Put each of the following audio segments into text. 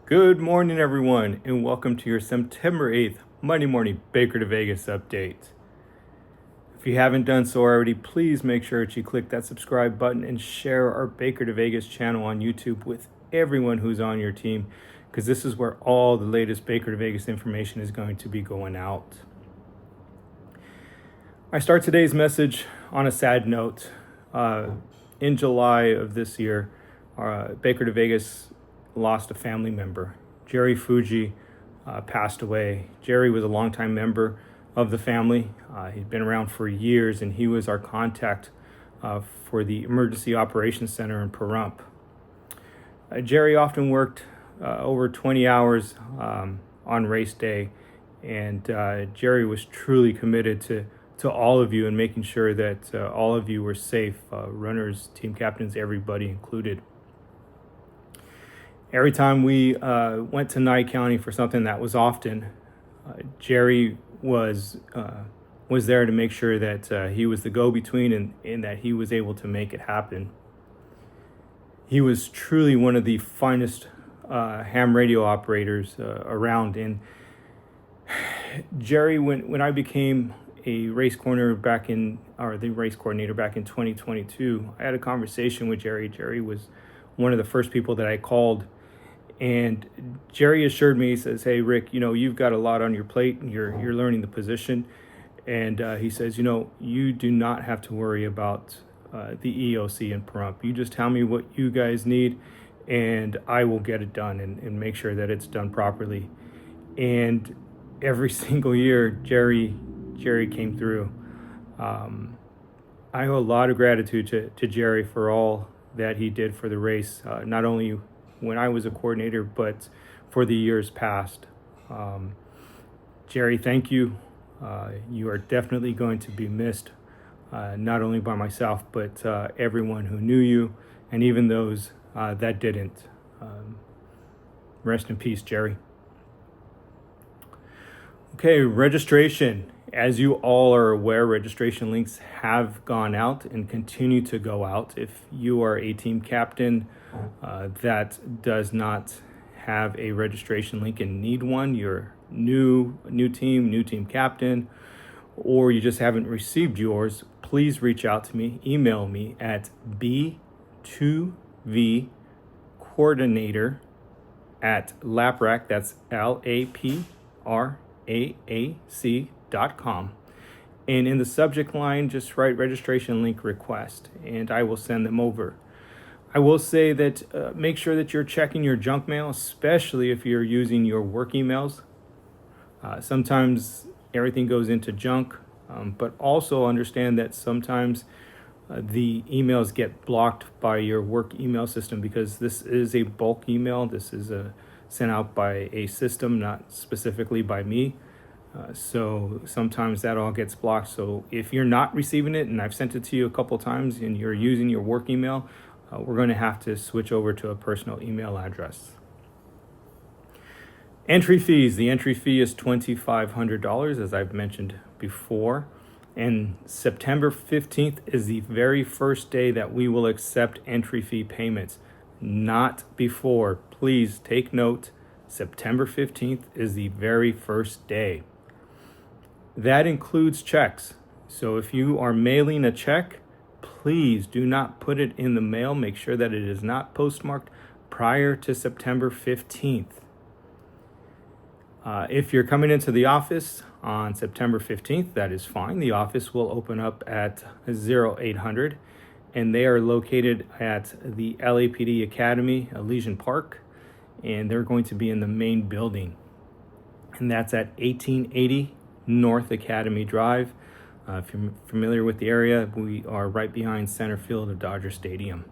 Good morning, everyone, and welcome to your September 8th Monday morning Baker to Vegas update. If you haven't done so already, please make sure that you click that subscribe button and share our Baker to Vegas channel on YouTube with everyone who's on your team, because this is where all the latest Baker to Vegas information is going to be going out. I start today's message on a sad note. In July of this year, Baker to Vegas lost a family member. Jerry Fuge passed away. Jerry was a longtime member of the family. He'd been around for years, and he was our contact for the Emergency Operations Center in Pahrump. Jerry often worked over 20 hours on race day, and Jerry was truly committed to all of you and making sure that all of you were safe, runners, team captains, everybody included. Every time we went to Nye County for something that was often, Jerry was there to make sure that he was the go-between and that he was able to make it happen. He was truly one of the finest ham radio operators around. And Jerry, when I became the race coordinator back in 2022, I had a conversation with Jerry. Jerry was one of the first people that I called, and Jerry assured me, he says, "Hey, Rick, you've got a lot on your plate, and you're learning the position." And he says, you do not have to worry about the EOC in Pahrump. You just tell me what you guys need, and I will get it done and make sure that it's done properly. And every single year, Jerry came through. I owe a lot of gratitude to Jerry for all that he did for the race, not only when I was a coordinator, but for the years past. Jerry, thank you. You are definitely going to be missed, not only by myself, but everyone who knew you, and even those that didn't. Rest in peace, Jerry. Okay, registration. As you all are aware, registration links have gone out and continue to go out. If you are a team captain that does not have a registration link and need one, you're new team captain, or you just haven't received yours, please reach out to me. Email me at B2V coordinator at LAPRAC, that's LAPRAAC.com. And in the subject line, just write registration link request, and I will send them over. I will say that make sure that you're checking your junk mail, especially if you're using your work emails. Sometimes everything goes into junk, but also understand that sometimes the emails get blocked by your work email system, because this is a bulk email. This is sent out by a system, not specifically by me. So sometimes that all gets blocked. So if you're not receiving it, and I've sent it to you a couple times, and you're using your work email, we're going to have to switch over to a personal email address. Entry fees. The entry fee is $2,500, as I've mentioned before. And September 15th is the very first day that we will accept entry fee payments, not before. Please take note. September 15th is the very first day. That includes checks. So if you are mailing a check, please do not put it in the mail. Make sure that it is not postmarked prior to September 15th. If you're coming into the office on September 15th, that is fine. The office will open up at 0800, and they are located at the LAPD Academy, Elysian Park, and they're going to be in the main building. And that's at 1880 North Academy Drive. If you're familiar with the area, we are right behind center field of Dodger Stadium.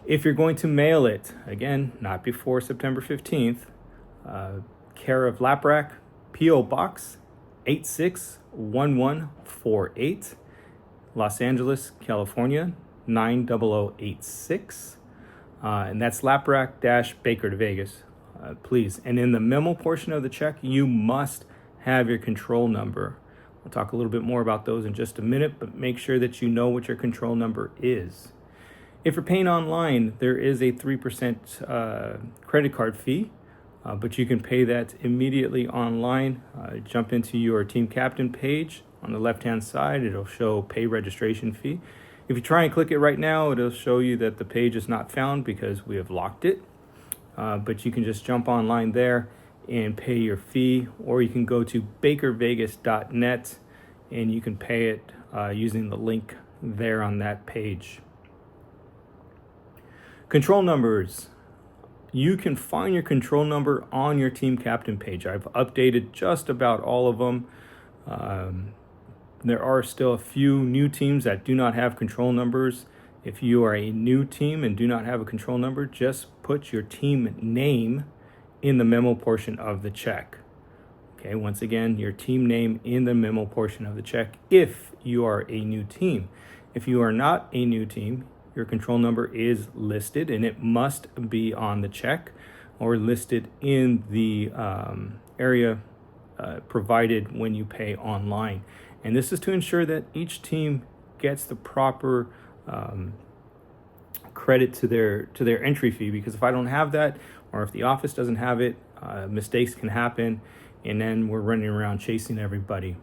If you're going to mail it, again, not before September 15th, care of LAPRAC, P.O. Box 861148, Los Angeles, California 90086. And that's LAPRAC-Baker to Vegas, please. And in the memo portion of the check, you must have your control number. We'll talk a little bit more about those in just a minute, but make sure that you know what your control number is. If you're paying online, there is a 3% credit card fee, but you can pay that immediately online. Jump into your team captain page. On the left-hand side, it'll show pay registration fee. If you try and click it right now, it'll show you that the page is not found because we have locked it. But you can just jump online there and pay your fee, or you can go to bakervegas.net and you can pay it using the link there on that page. Control numbers. You can find your control number on your team captain page. I've updated just about all of them. There are still a few new teams that do not have control numbers. If you are a new team and do not have a control number, just put your team name in the memo portion of the check. Okay, once again, your team name in the memo portion of the check if you are a new team. If you are not a new team, your control number is listed and it must be on the check or listed in the area provided when you pay online. And this is to ensure that each team gets the proper credit to their entry fee, because if I don't have that, or if the office doesn't have it, mistakes can happen, and then we're running around chasing everybody.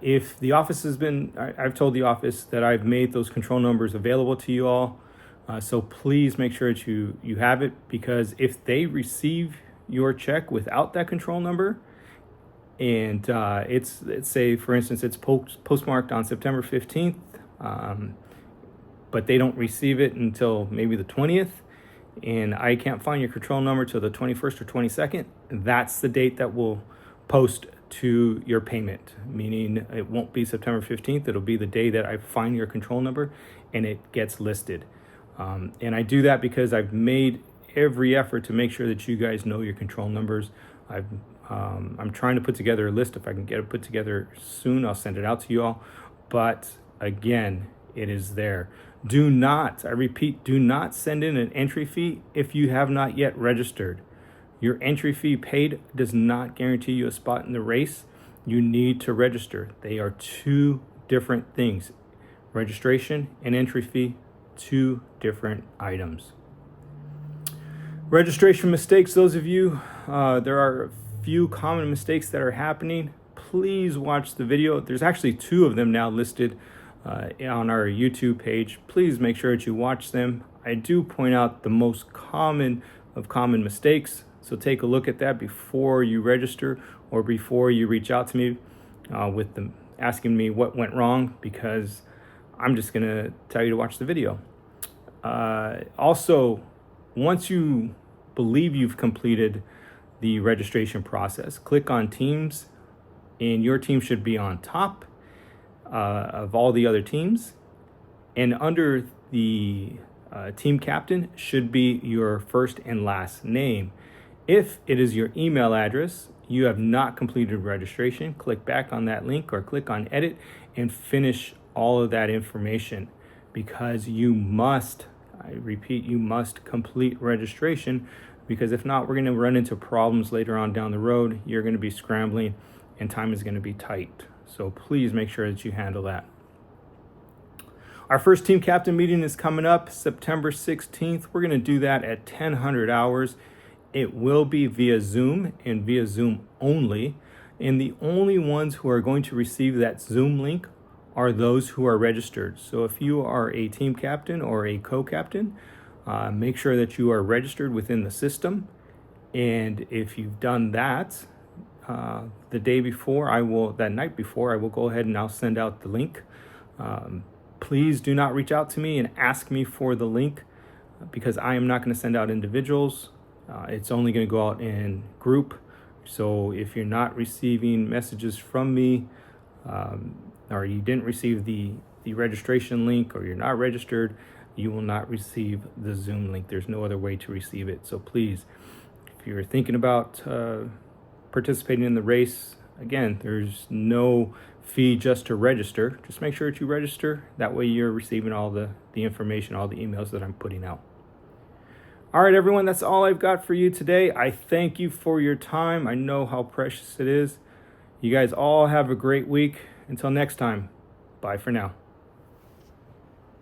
If the office has been, I've told the office that I've made those control numbers available to you all, so please make sure that you have it, because if they receive your check without that control number, and it's say, for instance, it's postmarked on September 15th, but they don't receive it until maybe the 20th, and I can't find your control number till the 21st or 22nd, that's the date that will post to your payment, meaning it won't be September 15th. It'll be the day that I find your control number and it gets listed. And I do that because I've made every effort to make sure that you guys know your control numbers. I'm trying to put together a list. If I can get it put together soon, I'll send it out to you all. But again, it is there. Do not, I repeat, do not send in an entry fee if you have not yet registered. Your entry fee paid does not guarantee you a spot in the race. You need to register. They are two different things. Registration and entry fee, two different items. Registration mistakes, those of you, there are a few common mistakes that are happening. Please watch the video. There's actually two of them now listed on our YouTube page. Please make sure that you watch them. I do point out the most common of common mistakes. So take a look at that before you register or before you reach out to me with them asking me what went wrong, because I'm just gonna tell you to watch the video. Also, once you believe you've completed the registration process, click on Teams, and your team should be on top of all the other teams. And under the team captain should be your first and last name. If it is your email address, you have not completed registration, click back on that link or click on edit and finish all of that information, because you must, I repeat, you must complete registration, because if not, we're going to run into problems later on down the road. You're going to be scrambling and time is going to be tight. So please make sure that you handle that. Our first team captain meeting is coming up September 16th. We're going to do that at 10:00 hours. It will be via Zoom and via Zoom only. And the only ones who are going to receive that Zoom link are those who are registered. So if you are a team captain or a co-captain, make sure that you are registered within the system. And if you've done that, the day before, that night before, I will go ahead and I'll send out the link. Please do not reach out to me and ask me for the link, because I am not going to send out individuals. It's only going to go out in group. So if you're not receiving messages from me, or you didn't receive the registration link, or you're not registered, you will not receive the Zoom link. There's no other way to receive it. So please, if you're thinking about participating in the race, again, there's no fee just to register. Just make sure that you register. That way you're receiving all the information, all the emails that I'm putting out. All right, everyone, that's all I've got for you today. I thank you for your time. I know how precious it is. You guys all have a great week. Until next time, bye for now.